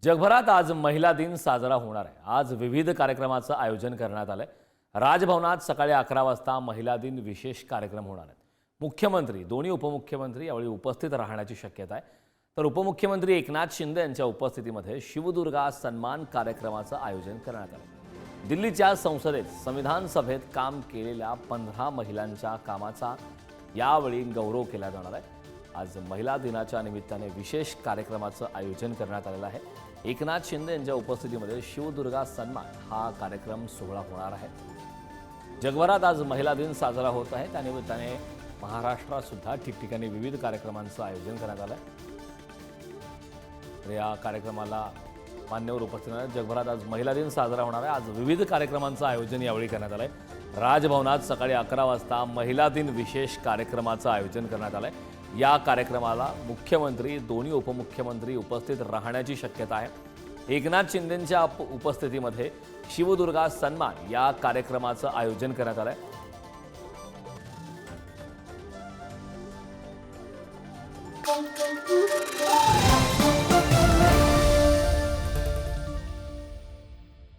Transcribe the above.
जगभरात आज महिला दिन साजरा होणार आहे। आज विविध कार्यक्रमाचं आयोजन करण्यात आलंय। राजभवनात सकाळी 11 वाजता महिला दिन विशेष कार्यक्रम होणार आहेत। मुख्यमंत्री, दोन्ही उपमुख्यमंत्री यावेळी उपस्थित राहण्याची शक्यता आहे। तर उपमुख्यमंत्री एकनाथ शिंदे यांच्या उपस्थितीमध्ये शिवदुर्गा सन्मान कार्यक्रमाचं आयोजन करण्यात आलं। दिल्लीच्या संसदेत संविधान सभेत काम केलेल्या 15 महिलांच्या कामाचा यावेळी गौरव केला जाणार आहे। आज महिला दिनाच्या निमित्ताने विशेष कार्यक्रमाचं आयोजन करण्यात आलेलं आहे। एकनाथ शिंदे यांच्या उपस्थितीमध्ये शिवदुर्गा सन्मान हा कार्यक्रम सोहळा होणार आहे। जगभरात आज महिला दिन साजरा होत आहे, त्यानिमित्ताने महाराष्ट्रात सुद्धा ठिकठिकाणी विविध कार्यक्रमांचं आयोजन करण्यात आलं आहे। तर या कार्यक्रमाला मान्यवर उपस्थित आहेत। जगभरात आज महिला दिन साजरा होणार आहे। आज विविध कार्यक्रमांचं आयोजन यावेळी करण्यात आलं आहे। राजभवनात सकाळी 11 वाजता महिला दिन विशेष कार्यक्रमाचं आयोजन करण्यात आलं आहे। या कार्यक्रमाला मुख्यमंत्री, दोन्ही उपमुख्यमंत्री उपस्थित राहण्याची शक्यता आहे। एकनाथ शिंदेंच्या उपस्थितीमध्ये शिवदुर्गा सन्मान या कार्यक्रमाचं आयोजन करण्यात आलं आहे। Thank you.